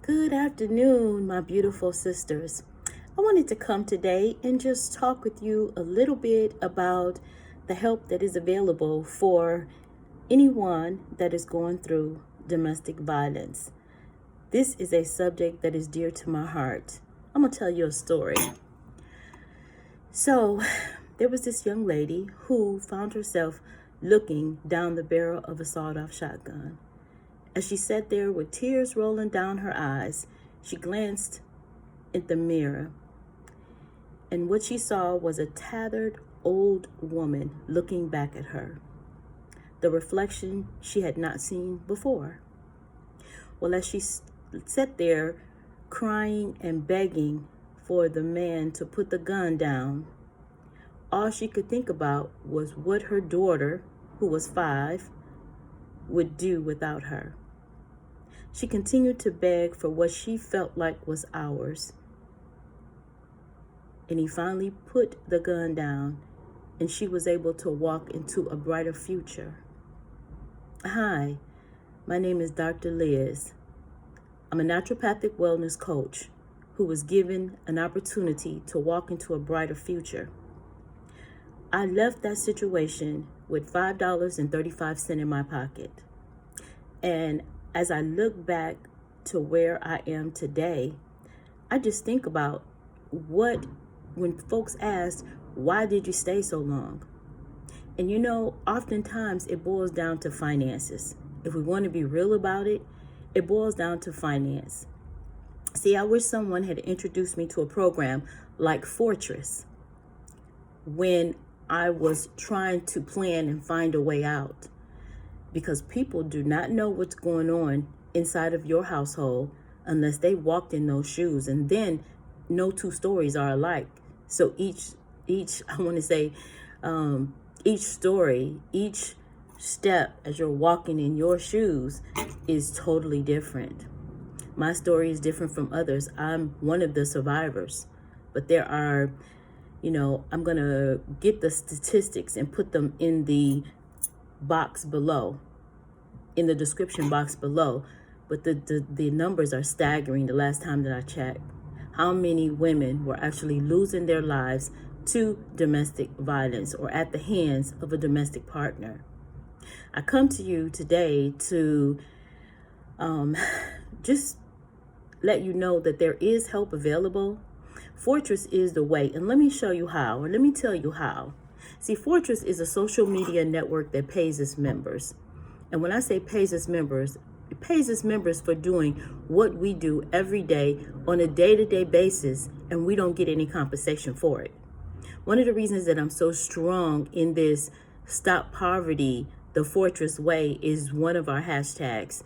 Good afternoon, my beautiful sisters. I wanted to come today and just talk with you a little bit about the help that is available for anyone that is going through domestic violence. This is a subject that is dear to my heart. I'm going to tell you a story. So, there was this young lady who found herself looking down the barrel of a sawed-off shotgun. As she sat there with tears rolling down her eyes, she glanced in the mirror, and what she saw was a tattered old woman looking back at her, the reflection she had not seen before. Well, as she sat there crying and begging for the man to put the gun down, all she could think about was what her daughter, who was 5, would do without her. She continued to beg for what she felt like was ours. And he finally put the gun down, and she was able to walk into a brighter future. Hi, my name is Dr. Liz. I'm a naturopathic wellness coach who was given an opportunity to walk into a brighter future. I left that situation with $5.35 in my pocket. And as I look back to where I am today, I just think about when folks ask, why did you stay so long? And oftentimes it boils down to finances. If we want to be real about it, it boils down to finance. See, I wish someone had introduced me to a program like Fortress when I was trying to plan and find a way out. Because people do not know what's going on inside of your household unless they walked in those shoes. And then no two stories are alike. So each story, each step as you're walking in your shoes is totally different. My story is different from others. I'm one of the survivors, but there are, I'm going to get the statistics and put them in the box below, in the description box below. But the numbers are staggering the last time that I checked. How many women were actually losing their lives to domestic violence or at the hands of a domestic partner? I come to you today to just let you know that there is help available. Fortress is the way, and let me show you how, or let me tell you how. See, Fortress is a social media network that pays its members. And when I say pays its members, it pays its members for doing what we do every day on a day-to-day basis, and we don't get any compensation for it. One of the reasons that I'm so strong in this Stop Poverty the Fortress Way is one of our hashtags.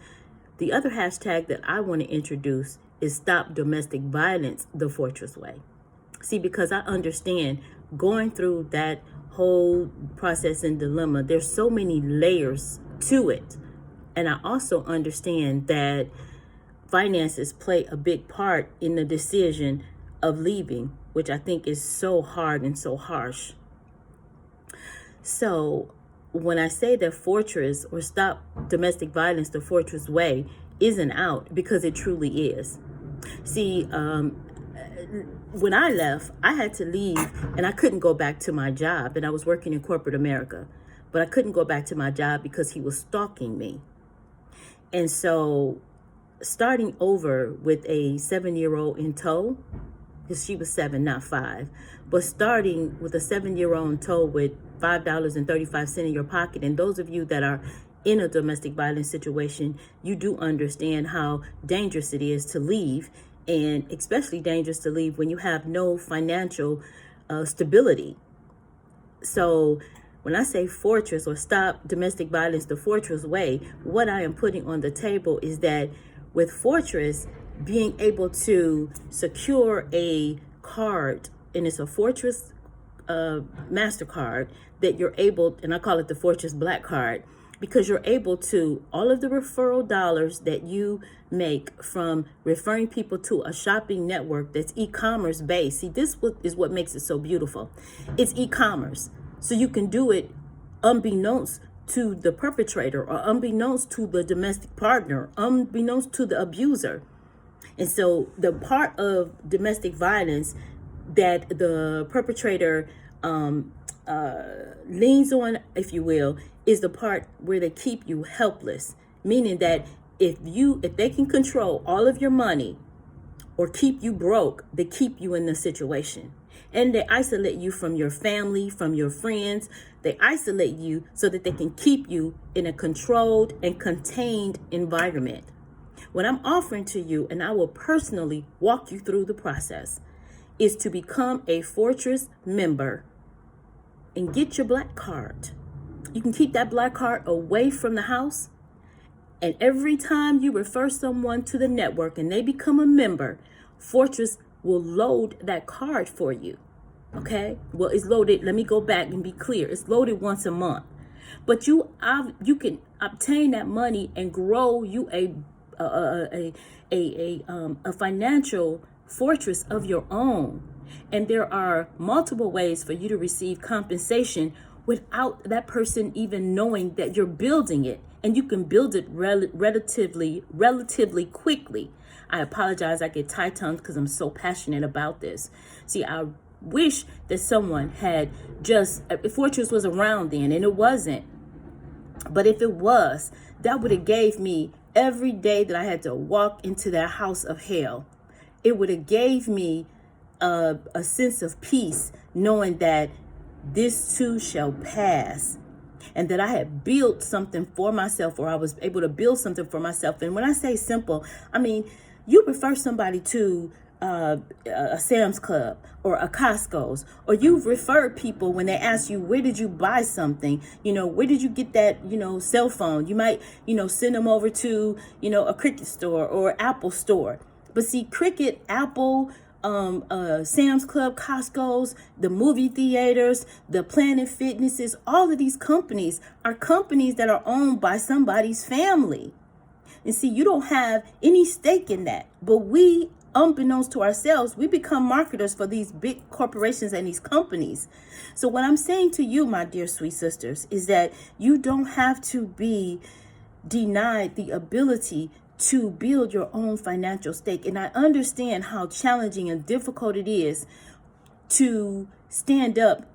The other hashtag that I want to introduce is Stop Domestic Violence the Fortress Way. See, because I understand going through that whole process and dilemma, there's so many layers to it. And I also understand that finances play a big part in the decision of leaving, which I think is so hard and so harsh. So when I say that Fortress or Stop Domestic Violence the Fortress Way isn't out, because it truly is. See, when I left, I had to leave and I couldn't go back to my job, and I was working in corporate America, but I couldn't go back to my job because he was stalking me. And so starting over with a 7-year-old in tow, because she was 7, not 5, but starting with a 7-year-old in tow with $5.35 in your pocket, and those of you that are in a domestic violence situation, you do understand how dangerous it is to leave, and especially dangerous to leave when you have no financial stability. So when I say Fortress or Stop Domestic Violence the Fortress Way, what I am putting on the table is that with Fortress, being able to secure a card, and it's a Fortress MasterCard that you're able, and I call it the Fortress Black Card, because you're able to, all of the referral dollars that you make from referring people to a shopping network that's e-commerce based. See, this is what makes it so beautiful. It's e-commerce. So you can do it unbeknownst to the perpetrator, or unbeknownst to the domestic partner, unbeknownst to the abuser. And so the part of domestic violence that the perpetrator leans on, if you will, is the part where they keep you helpless. Meaning that if they can control all of your money or keep you broke, they keep you in the situation. And they isolate you from your family, from your friends. They isolate you so that they can keep you in a controlled and contained environment. What I'm offering to you, and I will personally walk you through the process, is to become a Fortress member and get your black card. You can keep that black card away from the house. And every time you refer someone to the network and they become a member, Fortress will load that card for you. Okay? Well, it's loaded. Let me go back and be clear. It's loaded once a month. But you can obtain that money and grow you a financial fortress of your own. And there are multiple ways for you to receive compensation without that person even knowing that you're building it. And you can build it relatively quickly. I apologize, I get tie-tongued because I'm so passionate about this. See, I wish that someone had if Fortress was around then, and it wasn't. But if it was, that would have gave me every day that I had to walk into that house of hell. It would have gave me a sense of peace, knowing that this too shall pass, and that I had built something for myself, or I was able to build something for myself. And when I say simple, I mean, you refer somebody to a Sam's Club or a Costco's, or you've referred people when they ask you, where did you buy something? Where did you get that, cell phone? You might, send them over to, a Cricket store or Apple store. But see, Cricket, Apple, Sam's Club, Costco's, the movie theaters, the Planet Fitnesses, all of these companies are companies that are owned by somebody's family. And see, you don't have any stake in that. But we, unbeknownst to ourselves, we become marketers for these big corporations and these companies. So what I'm saying to you, my dear sweet sisters, is that you don't have to be denied the ability to build your own financial stake. And I understand how challenging and difficult it is to stand up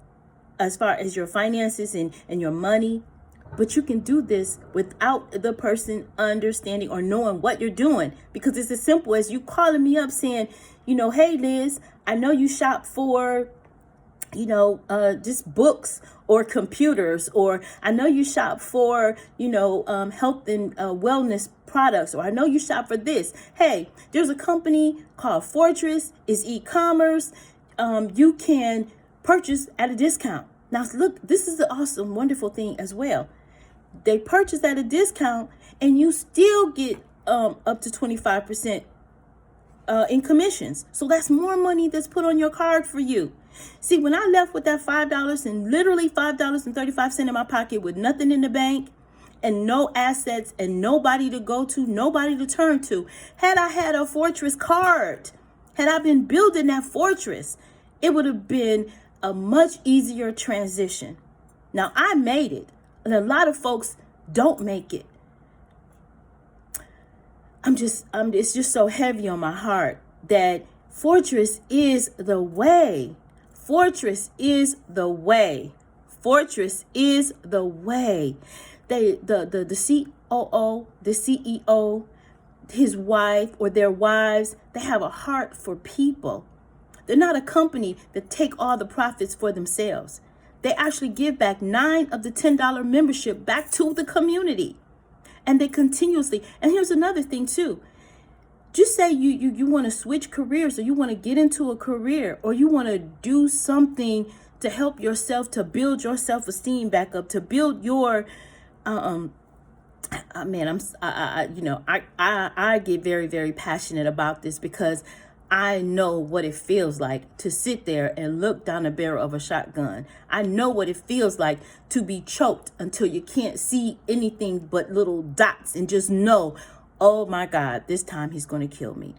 as far as your finances and your money. But you can do this without the person understanding or knowing what you're doing. Because it's as simple as you calling me up saying, hey, Liz, I know you shop for, just books or computers, or I know you shop for, health and wellness products, or I know you shop for this. Hey, there's a company called Fortress. It's e-commerce. You can purchase at a discount. Now, look, this is the awesome, wonderful thing as well. They purchase at a discount and you still get up to 25% in commissions. So that's more money that's put on your card for you. See, when I left with that $5 and literally $5.35 in my pocket with nothing in the bank and no assets and nobody to go to, nobody to turn to, had I had a Fortress card, had I been building that fortress, it would have been a much easier transition. Now, I made it, and a lot of folks don't make it. It's just so heavy on my heart that Fortress is the way. Fortress is the way. Fortress is the way. The COO, the CEO, his wife or their wives, they have a heart for people. They're not a company that take all the profits for themselves. They actually give back 9 of the $10 membership back to the community. And they continuously, and here's another thing too. Just say you want to switch careers, or you want to get into a career, or you want to do something to help yourself, to build your self-esteem back up, to build your, I get very, very passionate about this because I know what it feels like to sit there and look down the barrel of a shotgun. I know what it feels like to be choked until you can't see anything but little dots and just know, oh my God, this time he's going to kill me.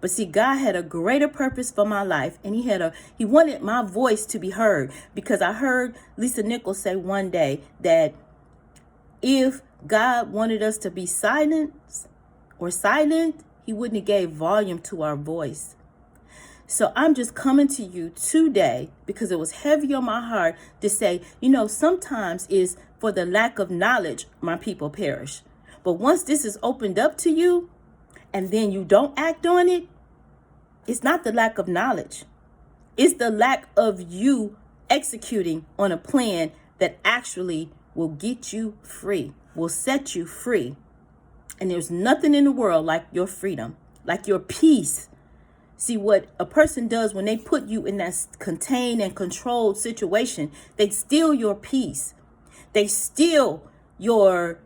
But see, God had a greater purpose for my life, and he wanted my voice to be heard, because I heard Lisa Nichols say one day that if God wanted us to be silent, He wouldn't have gave volume to our voice. So I'm just coming to you today because it was heavy on my heart to say, sometimes is for the lack of knowledge, my people perish. But once this is opened up to you and then you don't act on it, it's not the lack of knowledge. It's the lack of you executing on a plan that actually will get you free, will set you free. And there's nothing in the world like your freedom, like your peace. See, what a person does when they put you in that contained and controlled situation, they steal your peace. They steal your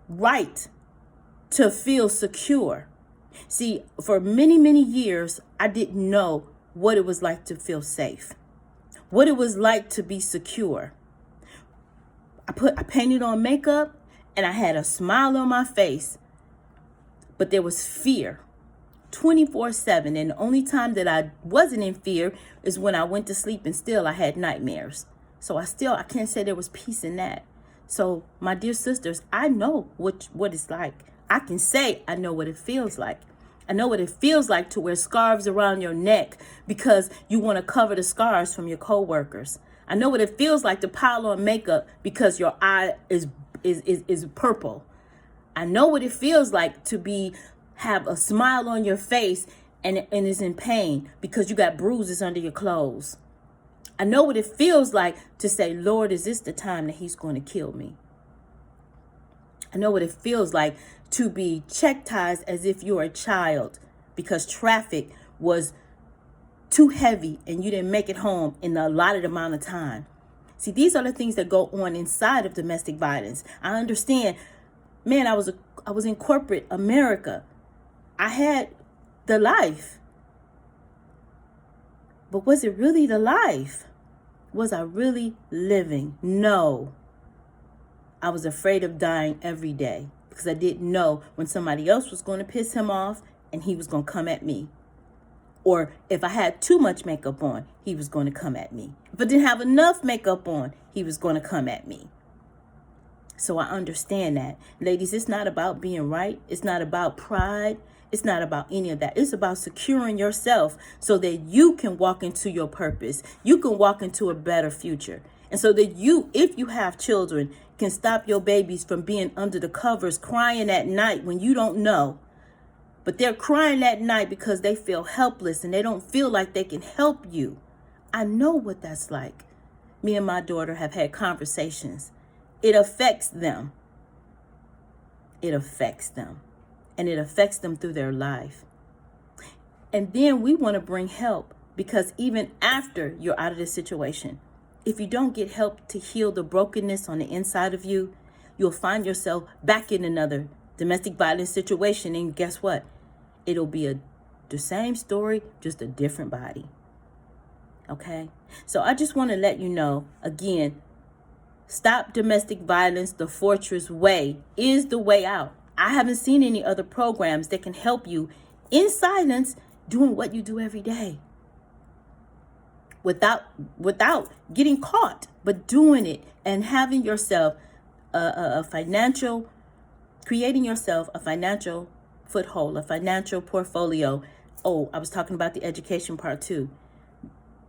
right to feel secure. See, for many, many years, I didn't know what it was like to feel safe, what it was like to be secure. I painted on makeup and I had a smile on my face, but there was fear 24/7. And the only time that I wasn't in fear is when I went to sleep, and still I had nightmares. So I can't say there was peace in that. So my dear sisters, I know what it's like. I can say I know what it feels like. I know what it feels like to wear scarves around your neck because you want to cover the scars from your coworkers. I know what it feels like to pile on makeup because your eye is purple. I know what it feels like to have a smile on your face and is in pain because you got bruises under your clothes. I know what it feels like to say, Lord, is this the time that he's going to kill me? I know what it feels like to be chastised as if you're a child because traffic was too heavy and you didn't make it home in the allotted amount of time. See, these are the things that go on inside of domestic violence. I understand, man, I was in corporate America. I had the life. But was it really the life? Was I really living? No. I was afraid of dying every day because I didn't know when somebody else was going to piss him off and he was going to come at me. Or if I had too much makeup on, he was going to come at me. If I didn't have enough makeup on, he was going to come at me. So I understand that. Ladies, it's not about being right. It's not about pride. It's not about any of that. It's about securing yourself so that you can walk into your purpose. You can walk into a better future. And so that you, if you have children, can stop your babies from being under the covers crying at night when you don't know. But they're crying at night because they feel helpless and they don't feel like they can help you. I know what that's like. Me and my daughter have had conversations. It affects them. It affects them. And it affects them through their life. And then we want to bring help because even after you're out of this situation, if you don't get help to heal the brokenness on the inside of you, you'll find yourself back in another domestic violence situation. And guess what? It'll be the same story, just a different body. Okay? So I just want to let you know, again, Stop Domestic Violence the Fortress Way is the way out. I haven't seen any other programs that can help you in silence doing what you do every day. Without getting caught, but doing it and having yourself creating yourself a financial foothold, a financial portfolio. Oh, I was talking about the education part too.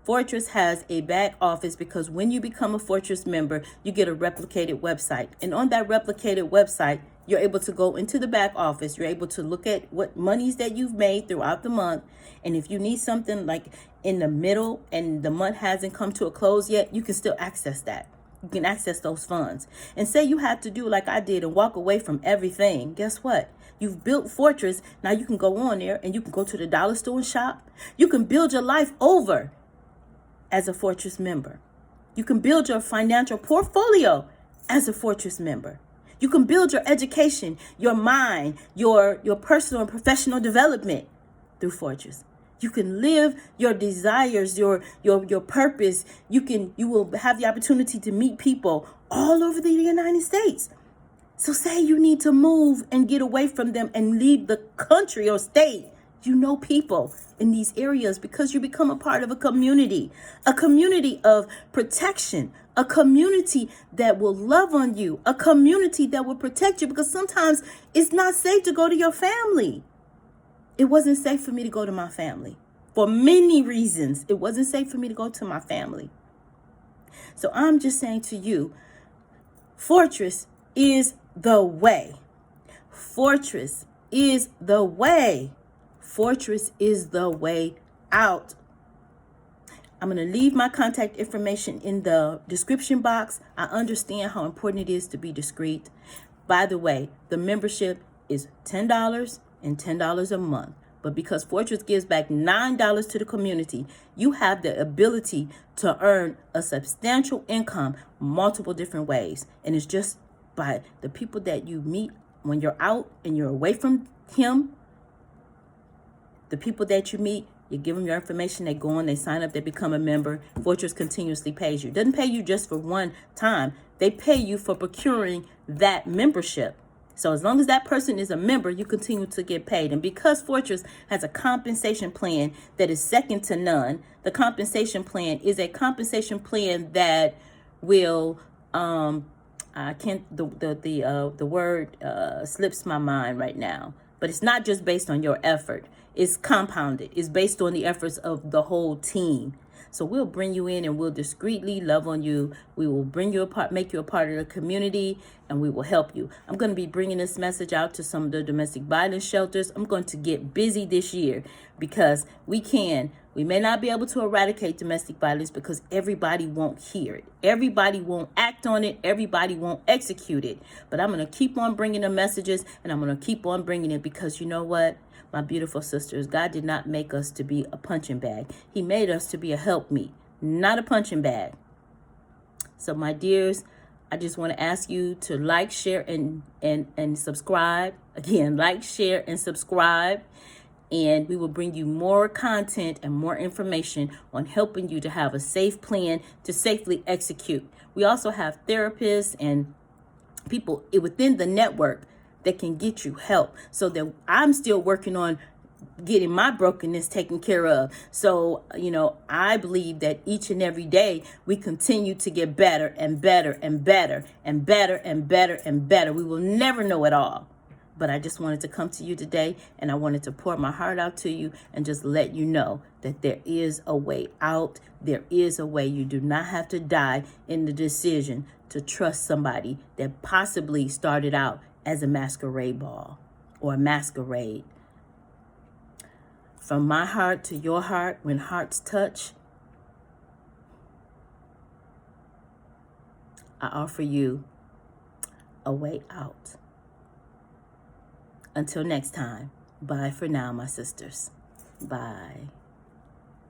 Fortress has a back office because when you become a Fortress member, you get a replicated website. And on that replicated website, you're able to go into the back office. You're able to look at what monies that you've made throughout the month. And if you need something like in the middle and the month hasn't come to a close yet, you can still access that. You can access those funds. And say you have to do like I did and walk away from everything. Guess what? You've built Fortress. Now you can go on there and you can go to the dollar store and shop. You can build your life over as a Fortress member. You can build your financial portfolio as a Fortress member. You can build your education, your mind, your personal and professional development through Fortress. You can live your desires, your purpose. You will have the opportunity to meet people all over the United States. So say you need to move and get away from them and leave the country or state. You know people in these areas because you become a part of a community of protection, a community that will love on you, a community that will protect you because sometimes it's not safe to go to your family. It wasn't safe for me to go to my family. For many reasons, it wasn't safe for me to go to my family. So I'm just saying to you, fortress is the way. Fortress is the way. Fortress is the way out. I'm going to leave my contact information in the description box. I understand how important it is to be discreet. By the way, the membership is $10 and $10 a month. But because Fortress gives back $9 to the community, you have the ability to earn a substantial income multiple different ways. And it's just by the people that you meet when you're out and you're away from him. The people that you meet, you give them your information, they go on, they sign up, they become a member. Fortress continuously pays you. It doesn't pay you just for one time. They pay you for procuring that membership. So as long as that person is a member, you continue to get paid. And because Fortress has a compensation plan that is second to none, the compensation plan is a compensation plan that will, I can't, the word slips my mind right now, but it's not just based on your effort. It's compounded. It's based on the efforts of the whole team. So we'll bring you in and we'll discreetly love on you. We will bring you a part, make you a part of the community, and we will help you. I'm going to be bringing this message out to some of the domestic violence shelters. I'm going to get busy this year because we may not be able to eradicate domestic violence because everybody won't hear it. Everybody won't act on it. Everybody won't execute it. But I'm going to keep on bringing the messages, and I'm going to keep on bringing it because you know what? My beautiful sisters, God did not make us to be a punching bag. He made us to be a helpmeet, not a punching bag. So my dears, I just want to ask you to like, share, and subscribe. Again, like, share, and subscribe. And we will bring you more content and more information on helping you to have a safe plan to safely execute. We also have therapists and people within the network that can get you help, so that I'm still working on getting my brokenness taken care of. So, I believe that each and every day we continue to get better and better and better and better and better and better. We will never know it all. But I just wanted to come to you today, and I wanted to pour my heart out to you and just let you know that there is a way out. There is a way. You do not have to die in the decision to trust somebody that possibly started out as a masquerade ball or a masquerade. From my heart to your heart, when hearts touch, I offer you a way out. Until next time, bye for now, my sisters. Bye.